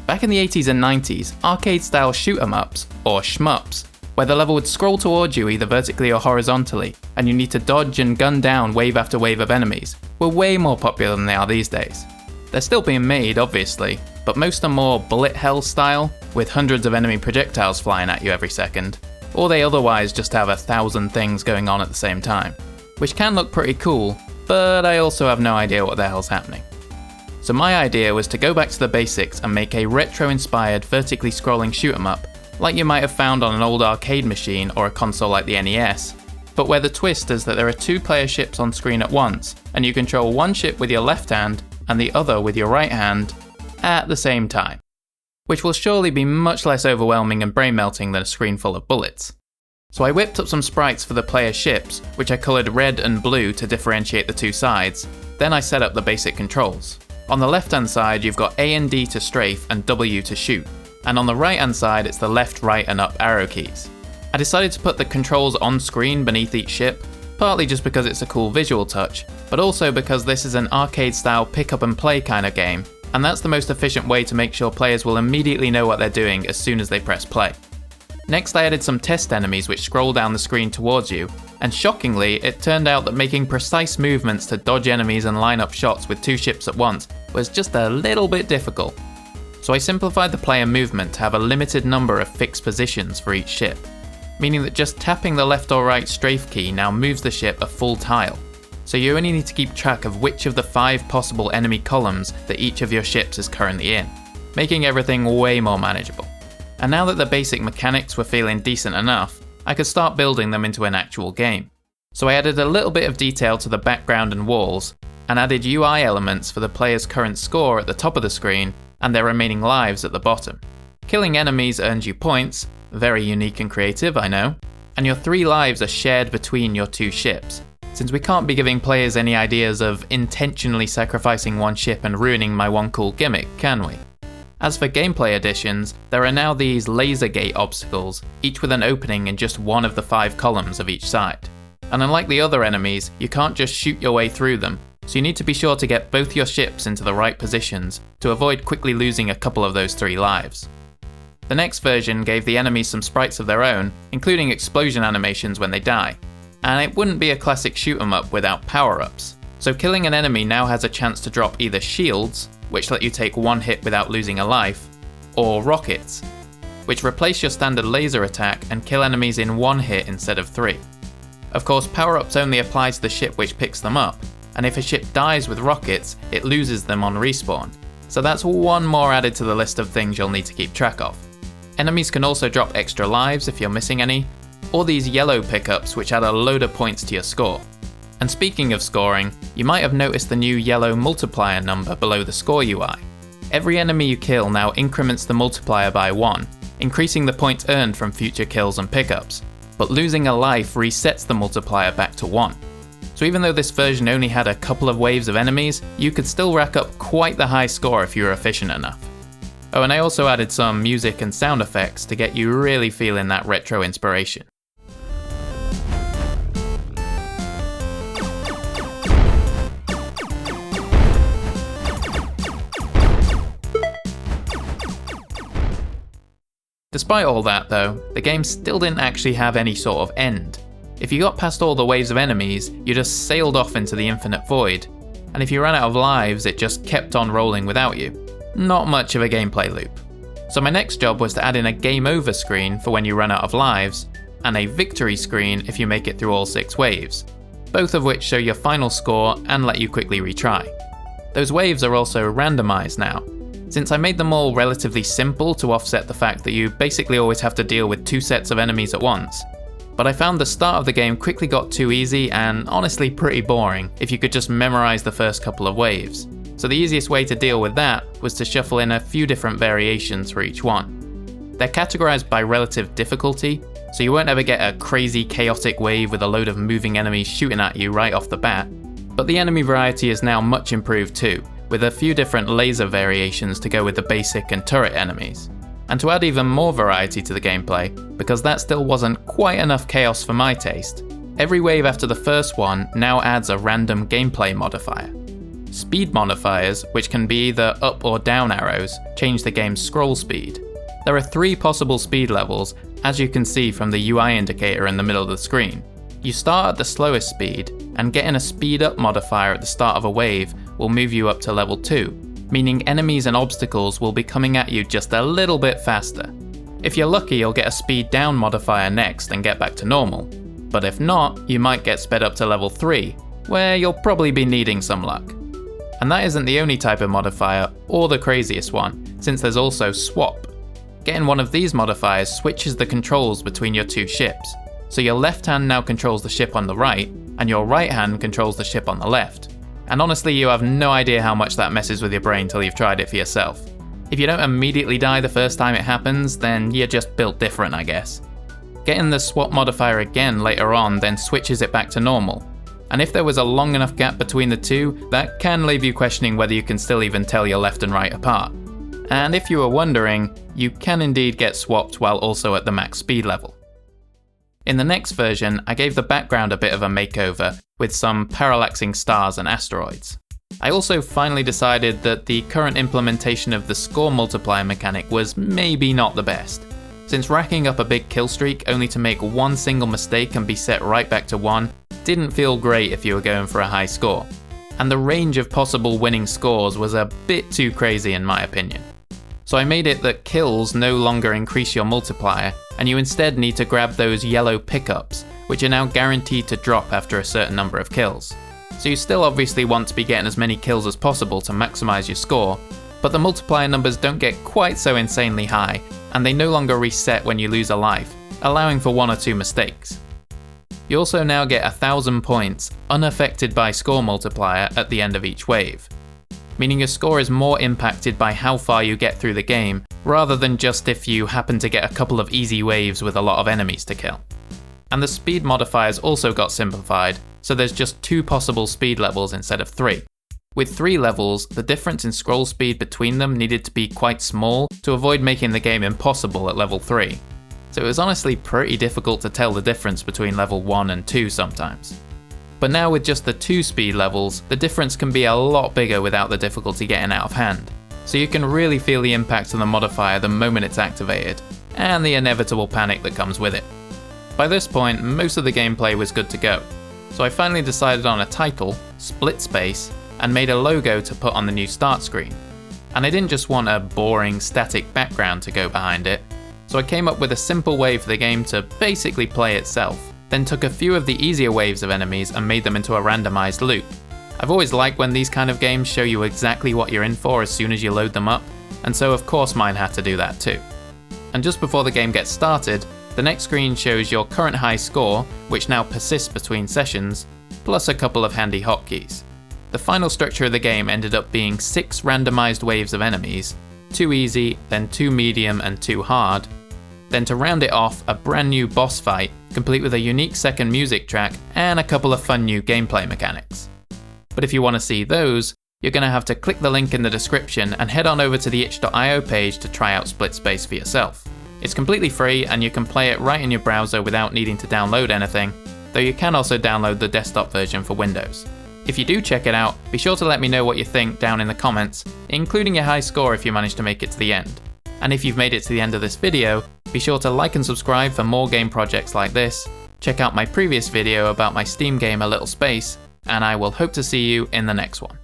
Back in the 80s and 90s, arcade-style shoot-'em-ups, or shmups, where the level would scroll towards you either vertically or horizontally, and you need to dodge and gun down wave after wave of enemies, were way more popular than they are these days. They're still being made, obviously, but most are more bullet hell style, with hundreds of enemy projectiles flying at you every second, or they otherwise just have 1,000 things going on at the same time, which can look pretty cool, but I also have no idea what the hell's happening. So my idea was to go back to the basics and make a retro-inspired vertically scrolling shoot-'em-up, like you might have found on an old arcade machine or a console like the NES, but where the twist is that there are 2-player ships on screen at once, and you control one ship with your left hand and the other with your right hand at the same time, which will surely be much less overwhelming and brain-melting than a screen full of bullets. So I whipped up some sprites for the player ships, which I coloured red and blue to differentiate the two sides, then I set up the basic controls. On the left hand side you've got A and D to strafe and W to shoot, and on the right hand side it's the left, right and up arrow keys. I decided to put the controls on screen beneath each ship, partly just because it's a cool visual touch, but also because this is an arcade style pick up and play kind of game, and that's the most efficient way to make sure players will immediately know what they're doing as soon as they press play. Next I added some test enemies which scroll down the screen towards you, and shockingly it turned out that making precise movements to dodge enemies and line up shots with 2 ships at once was just a little bit difficult. So I simplified the player movement to have a limited number of fixed positions for each ship, meaning that just tapping the left or right strafe key now moves the ship a full tile, so you only need to keep track of which of the 5 possible enemy columns that each of your ships is currently in, making everything way more manageable. And now that the basic mechanics were feeling decent enough, I could start building them into an actual game. So I added a little bit of detail to the background and walls, and added UI elements for the player's current score at the top of the screen and their remaining lives at the bottom. Killing enemies earns you points, very unique and creative, I know, and your 3 lives are shared between your 2 ships, since we can't be giving players any ideas of intentionally sacrificing one ship and ruining my one cool gimmick, can we? As for gameplay additions, there are now these laser gate obstacles, each with an opening in just one of the 5 columns of each side. And unlike the other enemies, you can't just shoot your way through them, so you need to be sure to get both your ships into the right positions to avoid quickly losing a couple of those 3 lives. The next version gave the enemies some sprites of their own, including explosion animations when they die, and it wouldn't be a classic shoot 'em up without power-ups, so killing an enemy now has a chance to drop either shields, which let you take 1 hit without losing a life, or rockets, which replace your standard laser attack and kill enemies in 1 hit instead of 3. Of course, power-ups only apply to the ship which picks them up, and if a ship dies with rockets, it loses them on respawn, so that's 1 more added to the list of things you'll need to keep track of. Enemies can also drop extra lives if you're missing any, or these yellow pickups which add a load of points to your score. And speaking of scoring, you might have noticed the new yellow multiplier number below the score UI. Every enemy you kill now increments the multiplier by 1, increasing the points earned from future kills and pickups, but losing a life resets the multiplier back to 1. So even though this version only had a couple of waves of enemies, you could still rack up quite the high score if you were efficient enough. Oh, and I also added some music and sound effects to get you really feeling that retro inspiration. Despite all that though, the game still didn't actually have any sort of end. If you got past all the waves of enemies, you just sailed off into the infinite void, and if you ran out of lives, it just kept on rolling without you. Not much of a gameplay loop. So my next job was to add in a game over screen for when you run out of lives, and a victory screen if you make it through all 6 waves, both of which show your final score and let you quickly retry. Those waves are also randomized now, since I made them all relatively simple to offset the fact that you basically always have to deal with 2 sets of enemies at once. But I found the start of the game quickly got too easy and honestly pretty boring if you could just memorize the first couple of waves. So the easiest way to deal with that was to shuffle in a few different variations for each one. They're categorized by relative difficulty, so you won't ever get a crazy chaotic wave with a load of moving enemies shooting at you right off the bat, but the enemy variety is now much improved too, with a few different laser variations to go with the basic and turret enemies. And to add even more variety to the gameplay, because that still wasn't quite enough chaos for my taste, every wave after the first one now adds a random gameplay modifier. Speed modifiers, which can be either up or down arrows, change the game's scroll speed. There are 3 possible speed levels, as you can see from the UI indicator in the middle of the screen. You start at the slowest speed, and getting a speed up modifier at the start of a wave will move you up to level 2, meaning enemies and obstacles will be coming at you just a little bit faster. If you're lucky, you'll get a speed down modifier next and get back to normal, but if not, you might get sped up to level 3, where you'll probably be needing some luck. And that isn't the only type of modifier, or the craziest one, since there's also swap. Getting one of these modifiers switches the controls between your 2 ships, so your left hand now controls the ship on the right, and your right hand controls the ship on the left. And honestly, you have no idea how much that messes with your brain till you've tried it for yourself. If you don't immediately die the first time it happens, then you're just built different, I guess. Getting the swap modifier again later on then switches it back to normal. And if there was a long enough gap between the 2, that can leave you questioning whether you can still even tell your left and right apart. And if you were wondering, you can indeed get swapped while also at the max speed level. In the next version, I gave the background a bit of a makeover, with some parallaxing stars and asteroids. I also finally decided that the current implementation of the score multiplier mechanic was maybe not the best, since racking up a big kill streak only to make one single mistake and be set right back to 1 didn't feel great if you were going for a high score, and the range of possible winning scores was a bit too crazy in my opinion. So I made it that kills no longer increase your multiplier, and you instead need to grab those yellow pickups, which are now guaranteed to drop after a certain number of kills. So you still obviously want to be getting as many kills as possible to maximize your score, but the multiplier numbers don't get quite so insanely high, and they no longer reset when you lose a life, allowing for 1 or 2 mistakes. You also now get 1,000 points, unaffected by score multiplier at the end of each wave, meaning your score is more impacted by how far you get through the game, rather than just if you happen to get a couple of easy waves with a lot of enemies to kill. And the speed modifiers also got simplified, so there's just 2 possible speed levels instead of 3. With 3 levels, the difference in scroll speed between them needed to be quite small to avoid making the game impossible at level 3. So it was honestly pretty difficult to tell the difference between level 1 and 2 sometimes. But now with just the 2 speed levels, the difference can be a lot bigger without the difficulty getting out of hand. So you can really feel the impact of the modifier the moment it's activated, and the inevitable panic that comes with it. By this point, most of the gameplay was good to go, so I finally decided on a title, Split Space, and made a logo to put on the new start screen. And I didn't just want a boring static background to go behind it, so I came up with a simple way for the game to basically play itself, then took a few of the easier waves of enemies and made them into a randomized loop. I've always liked when these kind of games show you exactly what you're in for as soon as you load them up, and so of course mine had to do that too. And just before the game gets started, the next screen shows your current high score, which now persists between sessions, plus a couple of handy hotkeys. The final structure of the game ended up being 6 randomized waves of enemies, 2 easy, then 2 medium and 2 hard, then to round it off, a brand new boss fight, complete with a unique second music track and a couple of fun new gameplay mechanics. But if you want to see those, you're going to have to click the link in the description and head on over to the itch.io page to try out Split Space for yourself. It's completely free and you can play it right in your browser without needing to download anything, though you can also download the desktop version for Windows. If you do check it out, be sure to let me know what you think down in the comments, including your high score if you managed to make it to the end. And if you've made it to the end of this video, be sure to like and subscribe for more game projects like this, check out my previous video about my Steam game A Little Space, and I will hope to see you in the next one.